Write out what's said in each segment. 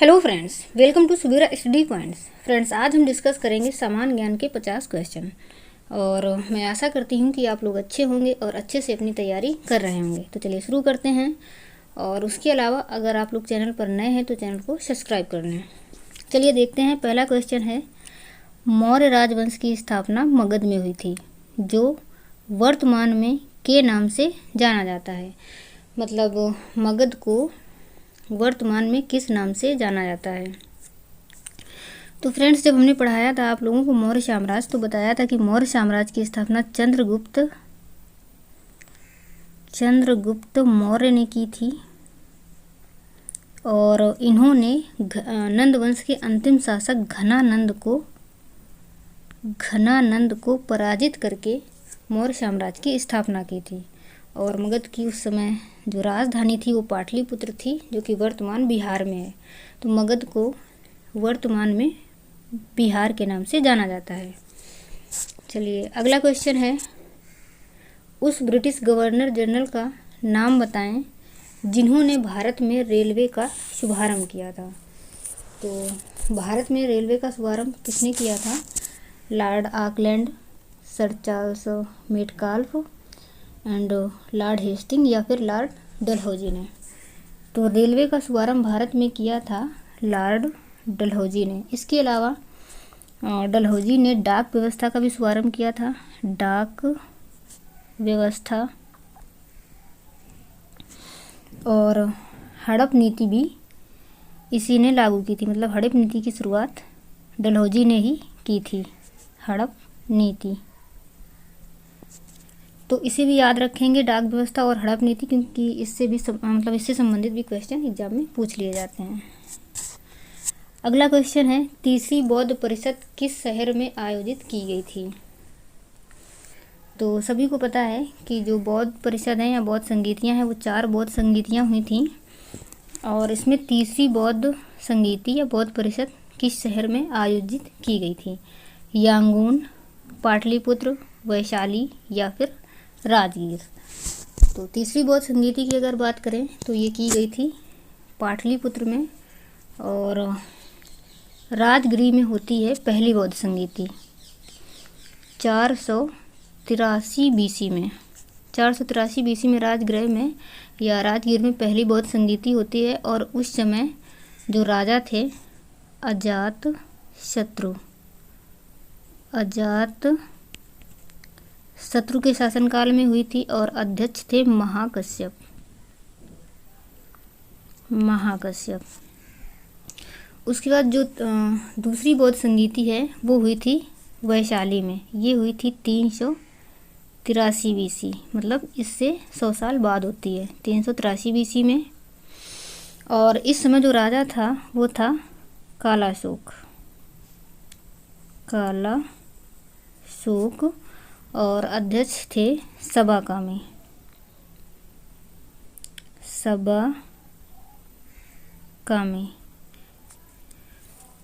Hello friends, welcome to Subira study points. Friends, आज हम discuss करेंगे सामान्य ज्ञान के 50 क्वेश्चन और मैं आशा करती हूँ कि आप लोग अच्छे होंगे और अच्छे से अपनी तैयारी कर रहे होंगे। तो चलिए शुरू करते हैं। और उसके अलावा अगर आप लोग चैनल पर नए हैं तो चैनल को सब्सक्राइब कर लें। चलिए देखते हैं। पहला क्वेश्चन है, मौर्य राजवंश की स्थापना मगध में हुई थी, जो वर्तमान में के नाम से जाना जाता है। मतलब मगध को वर्तमान में किस नाम से जाना जाता है। तो फ्रेंड्स, जब हमने पढ़ाया था आप लोगों को मौर्य साम्राज्य, तो बताया था कि मौर्य साम्राज्य की स्थापना चंद्रगुप्त मौर्य ने की थी और इन्होंने नंद वंश के अंतिम शासक घनानंद को पराजित करके मौर्य साम्राज्य की स्थापना की थी। और मगध की उस समय जो राजधानी थी वो पाटलिपुत्र थी, जो कि वर्तमान बिहार में है। तो मगध को वर्तमान में बिहार के नाम से जाना जाता है। चलिए अगला क्वेश्चन है, उस ब्रिटिश गवर्नर जनरल का नाम बताएं जिन्होंने भारत में रेलवे का शुभारंभ किया था। तो भारत में रेलवे का शुभारंभ किसने किया था? Lord Auckland, Sir Charles Metcalfe and Lord Hasting या फिर लॉर्ड डलहौजी ने। तो रेलवे का शुभारंभ भारत में किया था लॉर्ड डलहौजी ने। इसके अलावा डलहौजी ने डाक व्यवस्था का भी शुभारंभ किया था। डाक व्यवस्था और हड़प नीति भी इसी ने लागू की थी। मतलब हड़प नीति की शुरुआत डलहौजी ने ही की थी, हड़प नीति। तो इसे भी याद रखेंगे, डाक व्यवस्था और हड़प नीति, क्योंकि इससे भी इससे संबंधित भी क्वेश्चन एग्जाम में पूछ लिए जाते हैं। अगला क्वेश्चन है, तीसरी बौद्ध परिषद किस शहर में आयोजित की गई थी? तो सभी को पता है कि जो बौद्ध परिषद हैं या बौद्ध संगीतियाँ हैं वो 4 बौद्ध संगीतियाँ हुई थीं और इसमें तीसरी बौद्ध संगीति या बौद्ध परिषद किस शहर में आयोजित की गई थी? यांगून, पाटलिपुत्र, वैशाली या फिर राजगीर। तो तीसरी बौद्ध संगीति की अगर बात करें तो ये की गई थी पाटलिपुत्र में और राजगीर में होती है पहली बौद्ध संगीति 483 बीसी में। 483 बीसी में राजगृह में या राजगीर में पहली बौद्ध संगीति होती है और उस समय जो राजा थे अजात शत्रु के शासनकाल में हुई थी और अध्यक्ष थे महाकश्यप। उसके बाद जो दूसरी बौद्ध संगीति है वो हुई थी वैशाली में। ये हुई थी 383 बीसी, मतलब इससे 100 साल बाद होती है, 383 बीसी में। और इस समय जो राजा था वो था कालाशोक और अध्यक्ष थे सबाकामी।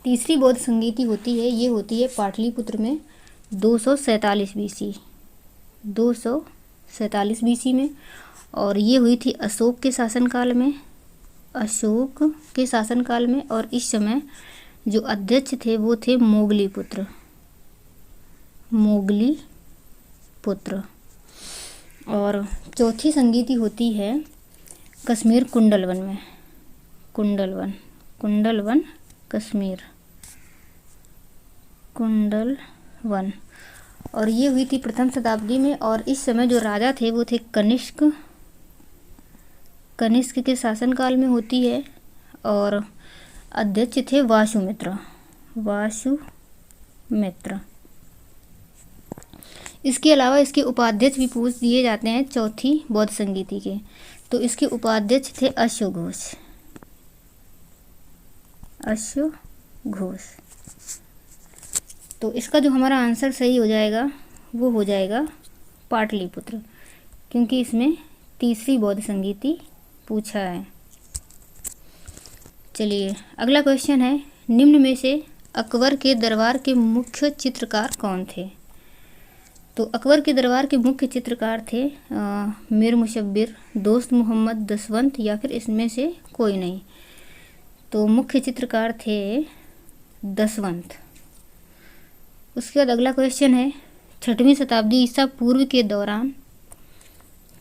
तीसरी बौद्ध संगीति होती है, ये होती है पाटलिपुत्र में 247 बीसी में और ये हुई थी अशोक के शासनकाल में। और इस समय जो अध्यक्ष थे वो थे मोगली पुत्र। और चौथी संगीति होती है कश्मीर कुंडलवन कश्मीर कुंडलवन, और ये हुई थी प्रथम शताब्दी में। और इस समय जो राजा थे वो थे कनिष्क के शासनकाल में होती है और अध्यक्ष थे वासुमित्र। इसके अलावा इसके उपाध्यक्ष भी पूछ दिए जाते हैं चौथी बौद्ध संगीति के। तो इसके उपाध्यक्ष थे अश्वघोष। तो इसका जो हमारा आंसर सही हो जाएगा वो हो जाएगा पाटलिपुत्र, क्योंकि इसमें तीसरी बौद्ध संगीति पूछा है। चलिए अगला क्वेश्चन है, निम्न में से अकबर के दरबार के मुख्य चित्रकार कौन थे? तो अकबर के दरबार के मुख्य चित्रकार थे मीर मुशब्बिर, दोस्त मोहम्मद, दसवंत या फिर इसमें से कोई नहीं। तो मुख्य चित्रकार थे दशवंत। उसके बाद अगला क्वेश्चन है, 6वीं शताब्दी ईसा पूर्व के दौरान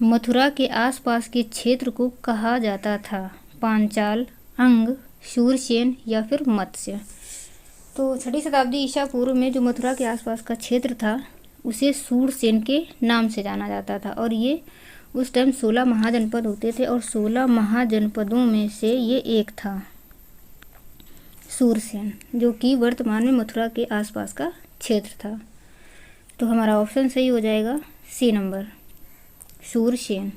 मथुरा के आसपास के क्षेत्र को कहा जाता था पांचाल, अंग, शूरसेन या फिर मत्स्य। तो 6वीं शताब्दी ईसा पूर्व में जो मथुरा के आसपास का क्षेत्र था उसे शूरसेन के नाम से जाना जाता था, और ये उस टाइम 16 महाजनपद होते थे और 16 महाजनपदों में से ये एक था शूरसेन, जो कि वर्तमान में मथुरा के आसपास का क्षेत्र था। तो हमारा ऑप्शन सही हो जाएगा सी नंबर, शूरसेन।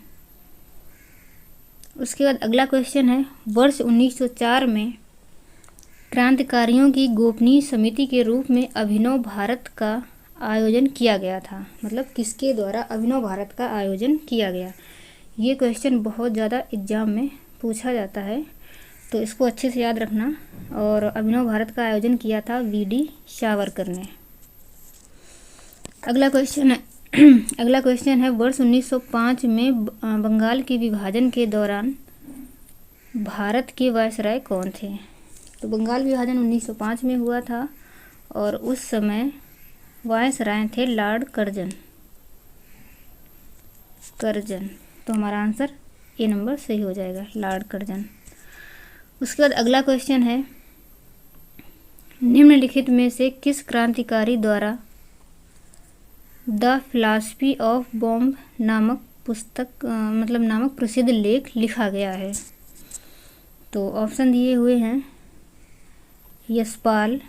उसके बाद अगला क्वेश्चन है, वर्ष 1904 में क्रांतिकारियों की गोपनीय समिति के रूप में अभिनव भारत का आयोजन किया गया था। मतलब किसके द्वारा अभिनव भारत का आयोजन किया गया? ये क्वेश्चन बहुत ज़्यादा एग्जाम में पूछा जाता है, तो इसको अच्छे से याद रखना। और अभिनव भारत का आयोजन किया था वी.डी. सावरकर ने। अगला क्वेश्चन है, वर्ष 1905 में बंगाल के विभाजन के दौरान भारत के वायसराय कौन थे? तो बंगाल विभाजन 1905 में हुआ था और उस समय वायसराय थे लॉर्ड कर्जन। तो हमारा आंसर ए नंबर सही हो जाएगा, लॉर्ड कर्जन। उसके बाद अगला क्वेश्चन है, निम्नलिखित में से किस क्रांतिकारी द्वारा द फिलॉसफी ऑफ बॉम्ब नामक पुस्तक नामक प्रसिद्ध लेख लिखा गया है? तो ऑप्शन दिए हुए हैं यशपाल,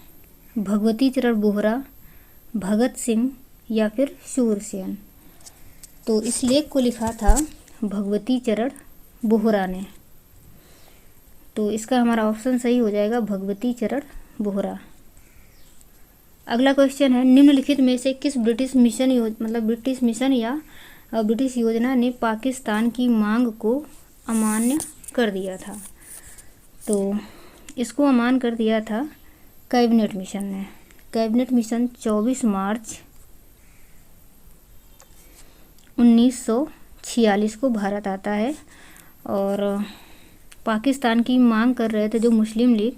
भगवती चरण बोहरा, भगत सिंह या फिर शूरसेन। तो इस लेख को लिखा था भगवती चरण बोहरा ने। तो इसका हमारा ऑप्शन सही हो जाएगा भगवती चरण बोहरा। अगला क्वेश्चन है, निम्नलिखित में से किस ब्रिटिश मिशन या ब्रिटिश योजना ने पाकिस्तान की मांग को अमान्य कर दिया था? तो इसको अमान कर दिया था कैबिनेट मिशन ने। कैबिनेट मिशन 24 मार्च 1946 को भारत आता है और पाकिस्तान की मांग कर रहे थे जो मुस्लिम लीग,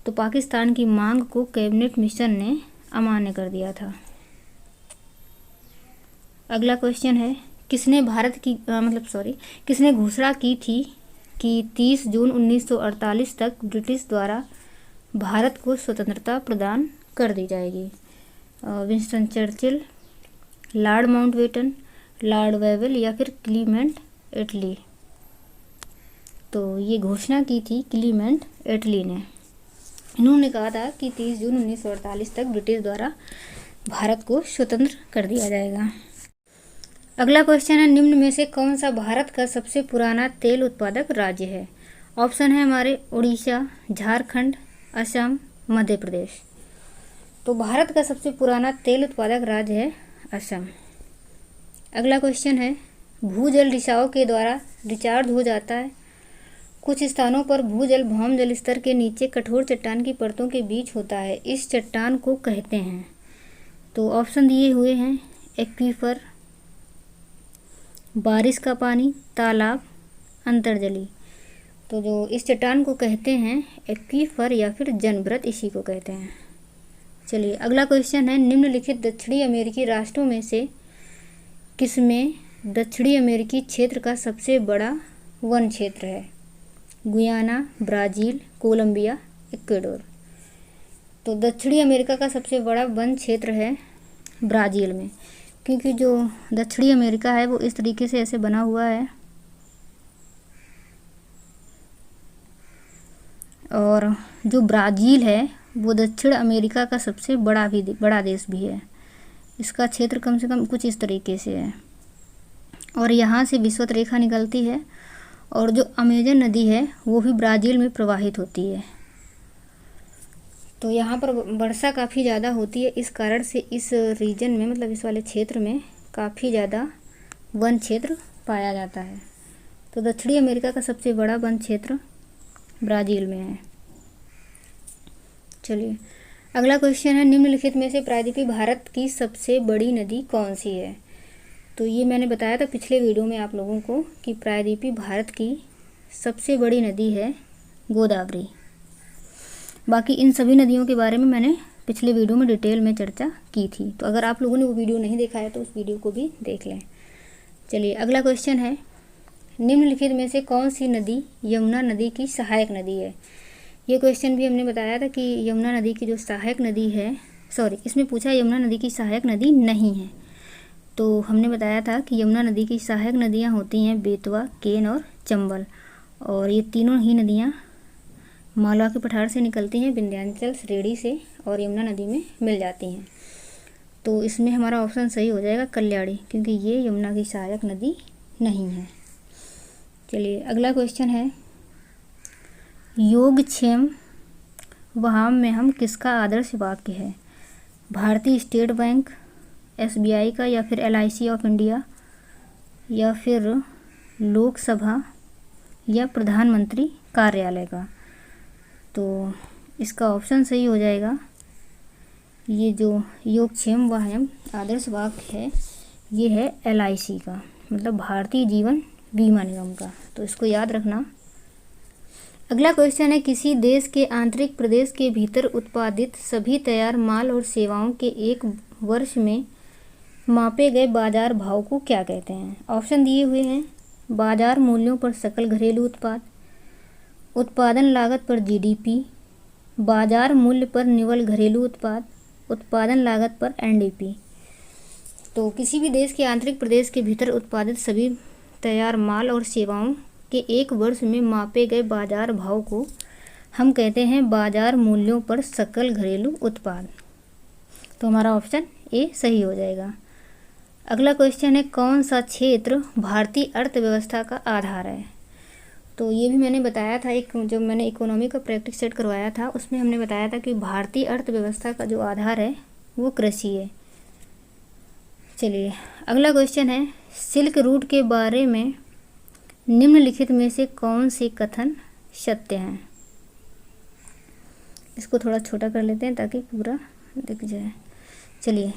तो पाकिस्तान की मांग को कैबिनेट मिशन ने अमान्य कर दिया था। अगला क्वेश्चन है, किसने घोषणा की थी कि 30 जून 1948 तक ब्रिटिश द्वारा भारत को स्वतंत्रता प्रदान कर दी जाएगी? Winston Churchill, Lord Mountbatten, Lord Wavell या फिर क्लीमेंट एटली? तो ये घोषणा की थी क्लीमेंट एटली ने। इन्होंने कहा था कि 30 जून 1948 तक ब्रिटिश द्वारा भारत को स्वतंत्र कर दिया जाएगा। अगला क्वेश्चन है, निम्न में से कौन सा भारत का सबसे पुराना तेल उत्पादक राज्य है? ऑप्शन है हमारे उड़ीसा, झारखंड, असम, मध्य प्रदेश। तो भारत का सबसे पुराना तेल उत्पादक राज्य है असम। अगला क्वेश्चन है, भूजल रिसाव के द्वारा रिचार्ज हो जाता है। कुछ स्थानों पर भूजल भौम जल स्तर के नीचे कठोर चट्टान की परतों के बीच होता है, इस चट्टान को कहते हैं? तो ऑप्शन दिए हुए हैं एक्वीफर, बारिश का पानी, तालाब, अंतर्जली। तो जो इस चट्टान को कहते हैं एक्वीफर या फिर जनव्रत, इसी को कहते हैं। चलिए अगला क्वेश्चन है, निम्नलिखित दक्षिणी अमेरिकी राष्ट्रों में से किसमें दक्षिणी अमेरिकी क्षेत्र का सबसे बड़ा वन क्षेत्र है? Guyana, Brazil, Colombia, Ecuador. तो दक्षिणी अमेरिका का सबसे बड़ा वन क्षेत्र है ब्राज़ील में, क्योंकि जो दक्षिणी अमेरिका है वो इस तरीके से ऐसे बना हुआ है और जो ब्राज़ील है वो दक्षिण अमेरिका का सबसे बड़ा देश भी है। इसका क्षेत्र कम से कम कुछ इस तरीके से है और यहाँ से विषुवत रेखा निकलती है और जो अमेजन नदी है वो भी ब्राज़ील में प्रवाहित होती है। तो यहाँ पर वर्षा काफ़ी ज़्यादा होती है, इस कारण से इस रीजन में इस वाले क्षेत्र में काफ़ी ज़्यादा वन क्षेत्र पाया जाता है। तो दक्षिणी अमेरिका का सबसे बड़ा वन क्षेत्र ब्राज़ील में है। चलिए अगला क्वेश्चन है, निम्नलिखित में से प्रायद्वीपीय भारत की सबसे बड़ी नदी कौन सी है? तो ये मैंने बताया था पिछले वीडियो में आप लोगों को कि प्रायद्वीपीय भारत की सबसे बड़ी नदी है गोदावरी। बाकी इन सभी नदियों के बारे में मैंने पिछले वीडियो में डिटेल में चर्चा की थी, तो अगर आप लोगों ने वो वीडियो नहीं देखा है तो उस वीडियो को भी देख लें। चलिए अगला क्वेश्चन है, निम्नलिखित में से कौन सी नदी यमुना नदी की सहायक नदी है। ये क्वेश्चन भी हमने बताया था कि यमुना नदी की जो सहायक नदी है, इसमें पूछा यमुना नदी की सहायक नदी नहीं है। तो हमने बताया था कि यमुना नदी की सहायक नदियाँ होती हैं बेतवा, केन और चंबल, और ये तीनों ही नदियाँ मालवा के पठार से निकलती हैं, विंध्याचल श्रेणी से, और यमुना नदी में मिल जाती हैं। तो इसमें हमारा ऑप्शन सही हो जाएगा कल्याणी, क्योंकि ये यमुना की सहायक नदी नहीं है। चलिए अगला क्वेश्चन है, योगक्षेम वहाम में हम किसका आदर्श वाक्य है। भारतीय स्टेट बैंक, SBI का, या फिर LIC ऑफ इंडिया, या फिर लोकसभा, या प्रधानमंत्री कार्यालय का। तो इसका ऑप्शन सही हो जाएगा, ये जो योगक्षेम वहाम आदर्श वाक्य है ये है LIC का, मतलब भारतीय जीवन बीमा निगम का। तो इसको याद रखना। अगला क्वेश्चन है, किसी देश के आंतरिक प्रदेश के भीतर उत्पादित सभी तैयार माल और सेवाओं के एक वर्ष में मापे गए बाजार भाव को क्या कहते हैं। ऑप्शन दिए हुए हैं, बाजार मूल्यों पर सकल घरेलू उत्पाद, उत्पादन लागत पर GDP, बाजार मूल्य पर निवल घरेलू उत्पाद, उत्पादन लागत पर NDP। तो किसी भी देश के आंतरिक प्रदेश के भीतर उत्पादित सभी तैयार माल और सेवाओं के एक वर्ष में मापे गए बाजार भाव को हम कहते हैं बाजार मूल्यों पर सकल घरेलू उत्पाद। तो हमारा ऑप्शन ए सही हो जाएगा। अगला क्वेश्चन है, कौन सा क्षेत्र भारतीय अर्थव्यवस्था का आधार है। तो ये भी मैंने बताया था, एक जब मैंने इकोनॉमी का प्रैक्टिस सेट करवाया था उसमें हमने बताया था कि भारतीय अर्थव्यवस्था का जो आधार है वो कृषि है। चलिए अगला क्वेश्चन है, सिल्क रूट के बारे में निम्नलिखित में से कौन से कथन सत्य हैं। इसको थोड़ा छोटा कर लेते हैं ताकि पूरा दिख जाए। चलिए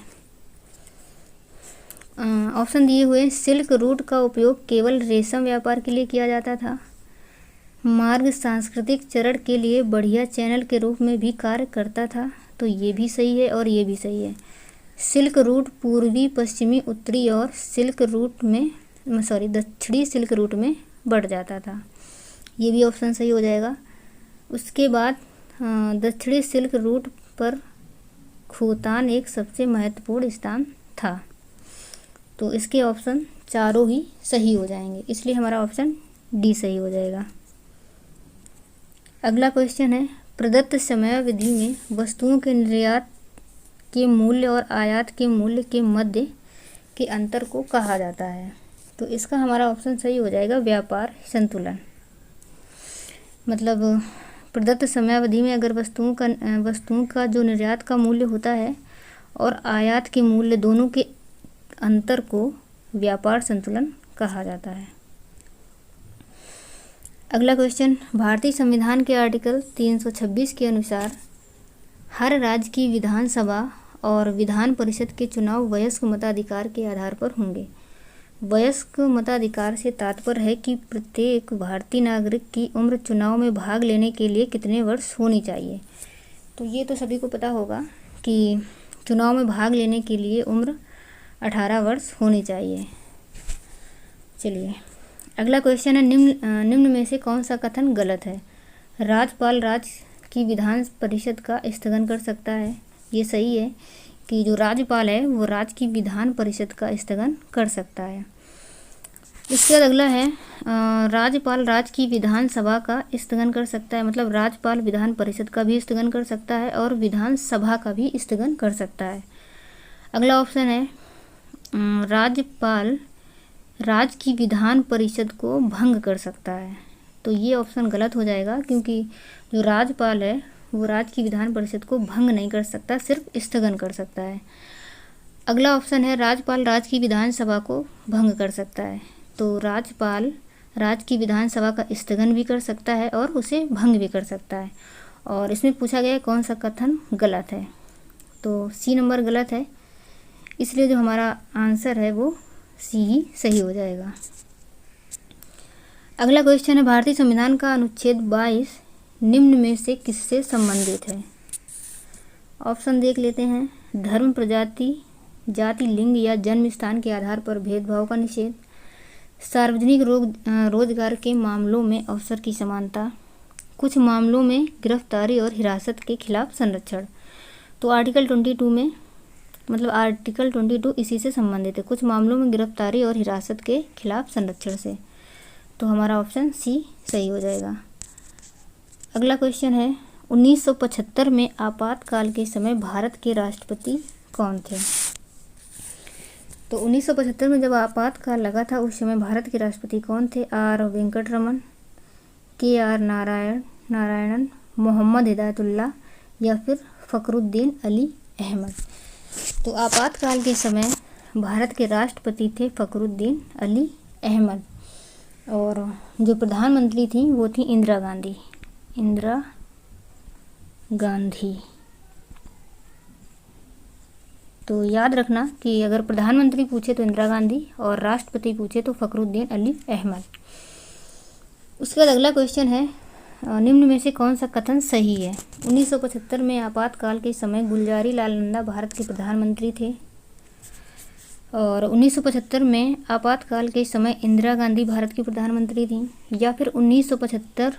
ऑप्शन दिए हुए, सिल्क रूट का उपयोग केवल रेशम व्यापार के लिए किया जाता था, मार्ग सांस्कृतिक चरण के लिए बढ़िया चैनल के रूप में भी कार्य करता था। तो ये भी सही है और ये भी सही है। सिल्क रूट पूर्वी, पश्चिमी, उत्तरी और दक्षिणी सिल्क रूट में बढ़ जाता था। ये भी ऑप्शन सही हो जाएगा। उसके बाद दक्षिणी सिल्क रूट पर खोतान एक सबसे महत्वपूर्ण स्थान था। तो इसके ऑप्शन चारों ही सही हो जाएंगे, इसलिए हमारा ऑप्शन डी सही हो जाएगा। अगला क्वेश्चन है, प्रदत्त समयावधि में वस्तुओं के निर्यात के मूल्य और आयात के मूल्य के मध्य के अंतर को कहा जाता है। तो इसका हमारा ऑप्शन सही हो जाएगा व्यापार संतुलन। मतलब प्रदत्त समयावधि में अगर वस्तुओं का जो निर्यात का मूल्य होता है और आयात के मूल्य दोनों के अंतर को व्यापार संतुलन कहा जाता है। अगला क्वेश्चन, भारतीय संविधान के आर्टिकल 326 के अनुसार हर राज्य की विधानसभा और विधान परिषद के चुनाव वयस्क मताधिकार के आधार पर होंगे। वयस्क मताधिकार से तात्पर्य है कि प्रत्येक भारतीय नागरिक की उम्र चुनाव में भाग लेने के लिए कितने वर्ष होनी चाहिए। तो ये तो सभी को पता होगा कि चुनाव में भाग लेने के लिए उम्र 18 वर्ष होनी चाहिए। चलिए अगला क्वेश्चन है, निम्न में से कौन सा कथन गलत है। राज्यपाल राज्य की विधान परिषद का स्थगन कर सकता है। ये सही है कि जो राज्यपाल है वो राज्य की विधान परिषद का स्थगन कर सकता है। इसके बाद अगला है, राज्यपाल राज्य की विधानसभा का स्थगन कर सकता है, मतलब राज्यपाल विधान परिषद का भी स्थगन कर सकता है और विधानसभा का भी स्थगन कर सकता है। अगला ऑप्शन है, राज्यपाल राज्य की विधान परिषद को भंग कर सकता है। तो ये ऑप्शन गलत हो जाएगा, क्योंकि जो राज्यपाल है वो राज्य की विधान परिषद को भंग नहीं कर सकता, सिर्फ स्थगन कर सकता है। अगला ऑप्शन है, राज्यपाल राज्य की विधानसभा को भंग कर सकता है। तो राज्यपाल राज्य की विधानसभा का स्थगन भी कर सकता है और उसे भंग भी कर सकता है। और इसमें पूछा गया कौन सा कथन गलत है, तो सी नंबर गलत है, इसलिए जो हमारा आंसर है वो सी ही सही हो जाएगा। अगला क्वेश्चन है, भारतीय संविधान का अनुच्छेद 22 निम्न में से किससे संबंधित है? ऑप्शन देख लेते हैं। धर्म, प्रजाति, जाति, लिंग या जन्म स्थान के आधार पर भेदभाव का निषेध, सार्वजनिक रोजगार के मामलों में अवसर की समानता, कुछ मामलों में गिरफ्तारी और हिरासत के खिलाफ संरक्षण। तो आर्टिकल 22 में आर्टिकल 22 इसी से संबंधित है, कुछ मामलों में गिरफ्तारी और हिरासत के खिलाफ संरक्षण से। तो हमारा ऑप्शन सी सही हो जाएगा। अगला क्वेश्चन है 1975 में आपातकाल के समय भारत के राष्ट्रपति कौन थे? तो 1975 में जब आपातकाल लगा था उस समय भारत के राष्ट्रपति कौन थे? आर वेंकटरमन, के आर नारायणन, मोहम्मद हिदायतुल्लाह या फिर फखरुद्दीन अली अहमद। तो आपातकाल के समय भारत के राष्ट्रपति थे फखरुद्दीन अली अहमद और जो प्रधानमंत्री थी वो थी इंदिरा गांधी। तो याद रखना कि अगर प्रधानमंत्री पूछे तो इंदिरा गांधी और राष्ट्रपति पूछे तो फखरुद्दीन अली अहमद। उसके बाद अगला क्वेश्चन है निम्न में से कौन सा कथन सही है? 1975 में आपातकाल के समय गुलजारी लाल नंदा भारत के प्रधानमंत्री थे और 1975 में आपातकाल के समय इंदिरा गांधी भारत की प्रधानमंत्री थी, या फिर 1975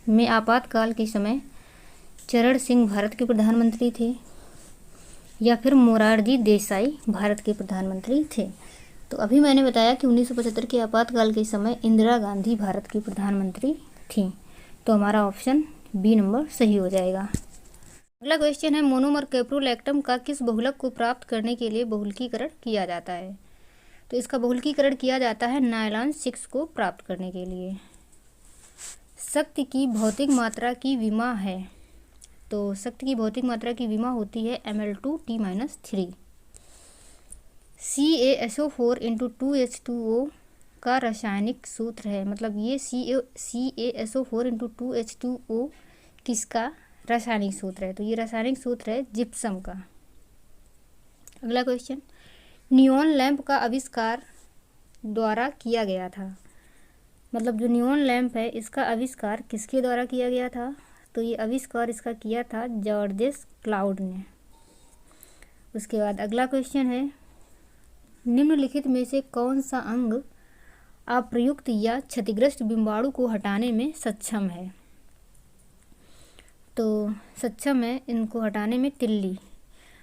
में आपातकाल के समय चरण सिंह भारत के प्रधानमंत्री थे, या फिर मोरारजी देसाई भारत के प्रधानमंत्री थे। तो अभी मैंने बताया कि 1975 के आपातकाल के समय इंदिरा गांधी भारत की प्रधानमंत्री थी। तो हमारा ऑप्शन बी नंबर सही हो जाएगा। अगला क्वेश्चन है मोनोमर कैप्रोलैक्टम का किस बहुलक को प्राप्त करने के लिए बहुलकीकरण किया जाता है? तो इसका बहुलकीकरण किया जाता है नायलॉन 6 को प्राप्त करने के लिए। शक्ति की भौतिक मात्रा की विमा है, तो शक्ति की भौतिक मात्रा की विमा होती है Ml2T-3। CaSO4 × 2H2O का रासायनिक सूत्र है, मतलब ये CaSO4 × 2H2O किसका रासायनिक सूत्र है? तो ये रासायनिक सूत्र है जिप्सम का। अगला क्वेश्चन नियॉन लैंप का आविष्कार द्वारा किया गया था, मतलब जो नियॉन लैंप है इसका आविष्कार किसके द्वारा किया गया था? तो ये आविष्कार इसका किया था जॉर्जेस क्लाउड ने। उसके बाद अगला क्वेश्चन है निम्नलिखित में से कौन सा अंग अप्रयुक्त या क्षतिग्रस्त बिंबाणु को हटाने में सक्षम है? तो सक्षम है इनको हटाने में तिल्ली,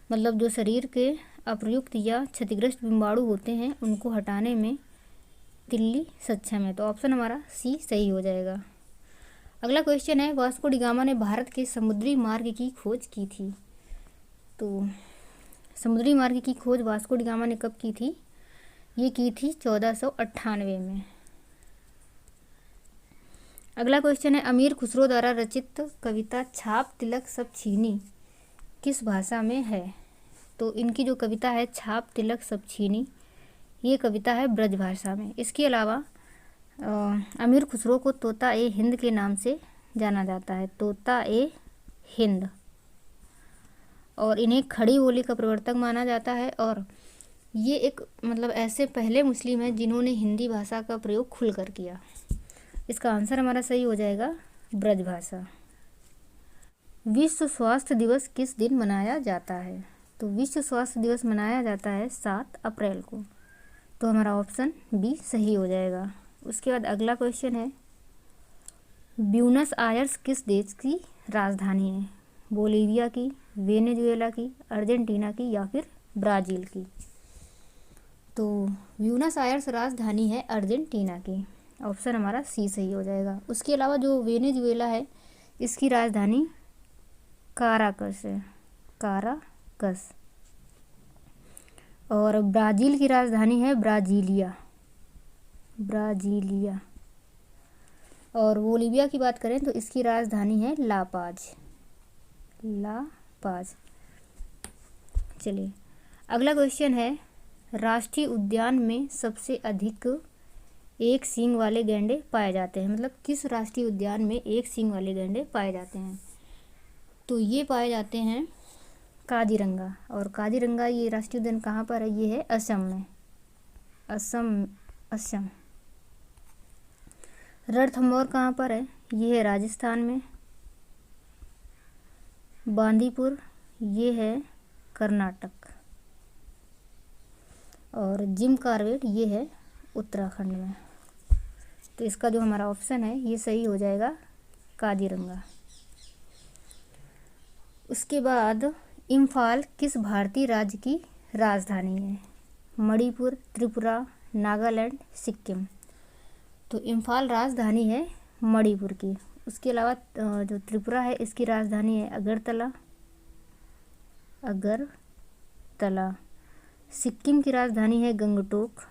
मतलब जो शरीर के अप्रयुक्त या क्षतिग्रस्त बिंबाणु होते हैं उनको हटाने में तिल्ली सक्षम है। तो ऑप्शन हमारा सी सही हो जाएगा। अगला क्वेश्चन है वास्को डी गामा ने भारत के समुद्री मार्ग की खोज की थी। तो समुद्री मार्ग की खोज वास्को डी गामा ने कब की थी? ये की थी 1498 में। अगला क्वेश्चन है अमीर खुसरो द्वारा रचित कविता छाप तिलक सब छीनी किस भाषा में है? तो इनकी जो कविता है छाप तिलक सब छीनी ये कविता है ब्रज भाषा में। इसके अलावा अमीर खुसरो को तोता ए हिंद के नाम से जाना जाता है, तोता ए हिंद, और इन्हें खड़ी बोली का प्रवर्तक माना जाता है और ये एक ऐसे पहले मुस्लिम हैं जिन्होंने हिंदी भाषा का प्रयोग खुलकर किया। इसका आंसर हमारा सही हो जाएगा ब्रज भाषा। विश्व स्वास्थ्य दिवस किस दिन मनाया जाता है? तो विश्व स्वास्थ्य दिवस मनाया जाता है 7 अप्रैल को। तो हमारा ऑप्शन बी सही हो जाएगा। उसके बाद अगला क्वेश्चन है ब्यूनस आयर्स किस देश की राजधानी है? बोलीविया की, वेनेजुएला की, अर्जेंटीना की या फिर ब्राज़ील की? तो ब्यूनस आयर्स राजधानी है अर्जेंटीना की। ऑप्शन हमारा सी सही हो जाएगा। उसके अलावा जो वेनेजुएला है इसकी राजधानी काराकस है, काराकस, और ब्राज़ील की राजधानी है ब्राजीलिया, और बोलीविया की बात करें तो इसकी राजधानी है लापाज। चलिए अगला क्वेश्चन है राष्ट्रीय उद्यान में सबसे अधिक एक सींग वाले गैंडे पाए जाते हैं, मतलब किस राष्ट्रीय उद्यान में एक सींग वाले गैंडे पाए जाते हैं? तो ये पाए जाते हैं काजीरंगा, और काजीरंगा ये राष्ट्रीय उद्यान कहाँ पर है? ये है असम में, असम। रणथंभौर कहाँ पर है? ये है राजस्थान में, बांदीपुर ये है कर्नाटक, और जिम कॉर्बेट ये है उत्तराखंड में। तो इसका जो हमारा ऑप्शन है ये सही हो जाएगा, काजीरंगा। उसके बाद इम्फाल किस भारतीय राज्य की राजधानी है? मणिपुर, त्रिपुरा, नागालैंड, सिक्किम। तो इम्फाल राजधानी है मणिपुर की। उसके अलावा जो त्रिपुरा है इसकी राजधानी है अगरतला। सिक्किम की राजधानी है गंगटोक,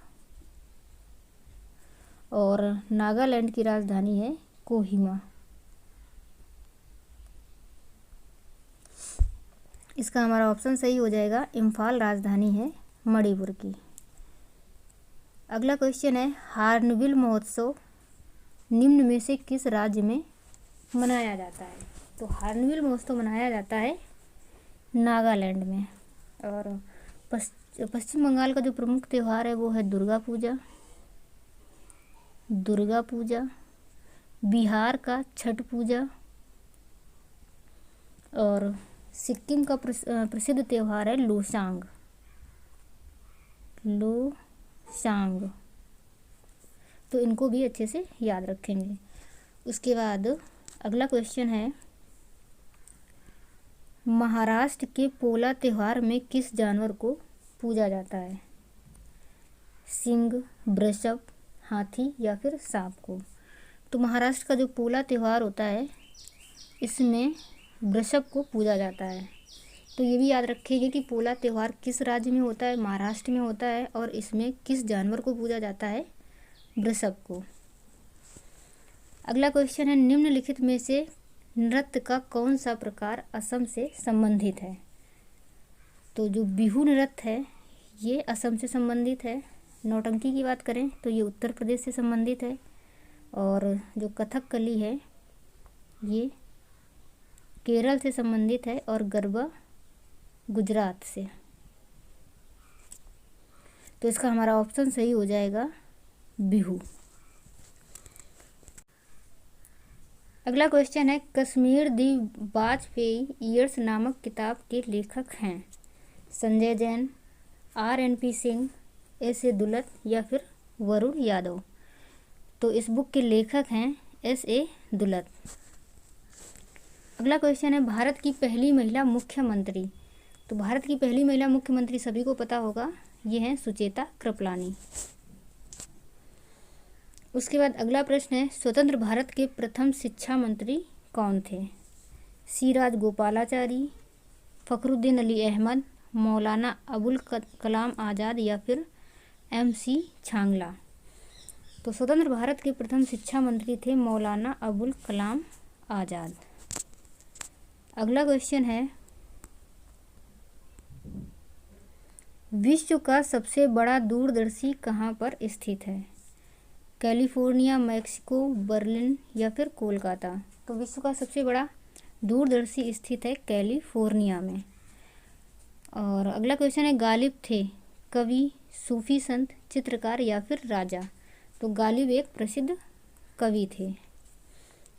और नागालैंड की राजधानी है कोहिमा। इसका हमारा ऑप्शन सही हो जाएगा, इम्फाल राजधानी है मणिपुर की। अगला क्वेश्चन है, हार्नबिल महोत्सव निम्न में से किस राज्य में मनाया जाता है? तो हार्नबिल महोत्सव मनाया जाता है नागालैंड में। और पश्चिम बंगाल का जो प्रमुख त्यौहार है वो है दुर्गा पूजा। बिहार का छठ पूजा, और सिक्किम का प्रसिद्ध त्यौहार है लोसांग। तो इनको भी अच्छे से याद रखेंगे। उसके बाद अगला क्वेश्चन है, महाराष्ट्र के पोला त्यौहार में किस जानवर को पूजा जाता है? सिंह, वृषभ, हाथी या फिर सांप को? तो महाराष्ट्र का जो पोला त्यौहार होता है इसमें वृषभ को पूजा जाता है। तो ये भी याद रखिए कि पोला त्यौहार किस राज्य में होता है? महाराष्ट्र में होता है, और इसमें किस जानवर को पूजा जाता है? वृषभ को। अगला क्वेश्चन है, निम्नलिखित में से नृत्य का कौन सा प्रकार असम से संबंधित है? तो जो बिहू नृत्य है ये असम से संबंधित है। नौटंकी की बात करें तो ये उत्तर प्रदेश से संबंधित है, और जो कथकली है ये केरल से संबंधित है, और गरबा गुजरात से। तो इसका हमारा ऑप्शन सही हो जाएगा बिहू। अगला क्वेश्चन है, कश्मीर दी वाजपेयी ईयर्स नामक किताब के लेखक हैं? Sanjay Jain, RNP Singh, S.A. दुलत या फिर वरुण यादव? तो इस बुक के लेखक हैं S.A. दुलत। अगला क्वेश्चन है, भारत की पहली महिला मुख्यमंत्री? तो भारत की पहली महिला मुख्यमंत्री सभी को पता होगा, ये हैं सुचेता कृपलानी। उसके बाद अगला प्रश्न है, स्वतंत्र भारत के प्रथम शिक्षा मंत्री कौन थे? सी राजगोपालाचारी, फखरुद्दीन अली अहमद, मौलाना अबुल कलाम आज़ाद या फिर MC छांगला? तो स्वतंत्र भारत के प्रथम शिक्षा मंत्री थे मौलाना अबुल कलाम आज़ाद। अगला क्वेश्चन है, विश्व का सबसे बड़ा दूरदर्शी कहाँ पर स्थित है? कैलिफोर्निया, मैक्सिको, बर्लिन या फिर कोलकाता? तो विश्व का सबसे बड़ा दूरदर्शी स्थित है कैलिफोर्निया में। और अगला क्वेश्चन है, गालिब थे कवि, सूफी संत, चित्रकार या फिर राजा? तो गालिब एक प्रसिद्ध कवि थे।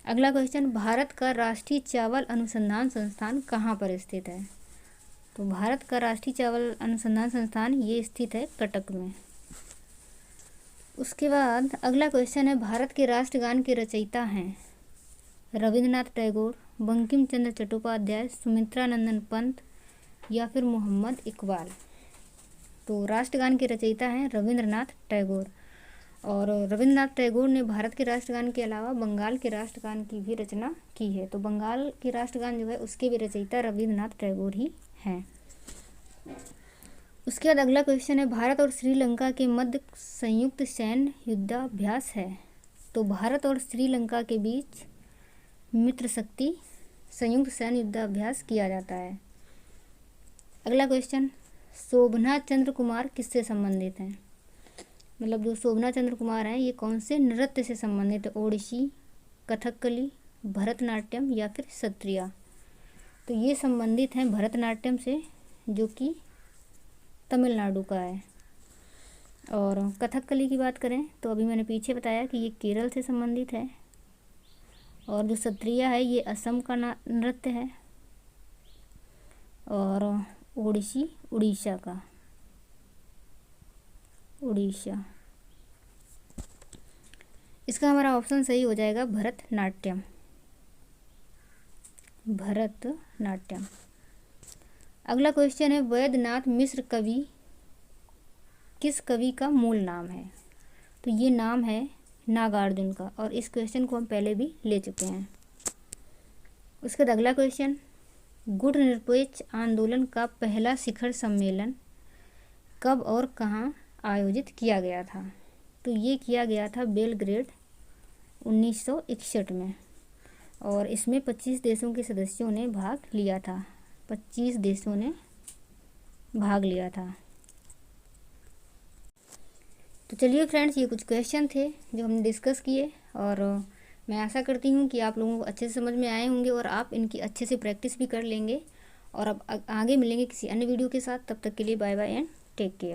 अगला क्वेश्चन, भारत का राष्ट्रीय चावल अनुसंधान संस्थान कहाँ पर स्थित है? तो भारत का राष्ट्रीय चावल अनुसंधान संस्थान ये स्थित है कटक में। उसके बाद अगला क्वेश्चन है, भारत के राष्ट्रगान के रचयिता हैं? रविंद्रनाथ टैगोर, बंकिम चंद्र चट्टोपाध्याय, सुमित्रा नंदन पंत या फिर मोहम्मद इकबाल? तो राष्ट्रगान के रचयिता हैं रविंद्रनाथ टैगोर। और रविंद्रनाथ टैगोर ने भारत के राष्ट्रगान के अलावा बंगाल के राष्ट्रगान की भी रचना की है। तो बंगाल के राष्ट्रगान जो है उसके भी रचयिता रविंद्रनाथ टैगोर ही हैं। उसके बाद अगला क्वेश्चन है, भारत और श्रीलंका के मध्य संयुक्त सैन्य युद्धाभ्यास है? तो भारत और श्रीलंका के बीच मित्र शक्ति संयुक्त सैन्य युद्धाभ्यास किया जाता है। अगला क्वेश्चन, शोभना चंद्र कुमार किससे संबंधित हैं? मतलब जो शोभना चंद्र कुमार हैं ये कौन से नृत्य से संबंधित है? ओडिसी, कथकली, भरतनाट्यम या फिर सत्रिया? तो ये संबंधित हैं भरतनाट्यम से, जो कि तमिलनाडु का है। और कथकली की बात करें तो अभी मैंने पीछे बताया कि ये केरल से संबंधित है। और जो सत्रिया है ये असम का नृत्य है। और ओडिसी उड़ीसा का, उड़ीसा। इसका हमारा ऑप्शन सही हो जाएगा भरतनाट्यम, भरतनाट्यम। अगला क्वेश्चन है, वैद्यनाथ मिश्र कवि किस कवि का मूल नाम है? तो ये नाम है नागार्जुन का, और इस क्वेश्चन को हम पहले भी ले चुके हैं। उसके बाद अगला क्वेश्चन, गुट निरपेक्ष आंदोलन का पहला शिखर सम्मेलन कब और कहाँ आयोजित किया गया था? तो ये किया गया था बेलग्रेड 1961 में, और इसमें 25 देशों के सदस्यों ने भाग लिया था, 25 देशों ने भाग लिया था। तो चलिए फ्रेंड्स, ये कुछ क्वेश्चन थे जो हमने डिस्कस किए, और मैं आशा करती हूँ कि आप लोगों को अच्छे से समझ में आए होंगे और आप इनकी अच्छे से प्रैक्टिस भी कर लेंगे। और अब आगे मिलेंगे किसी अन्य वीडियो के साथ, तब तक के लिए bye bye and take care.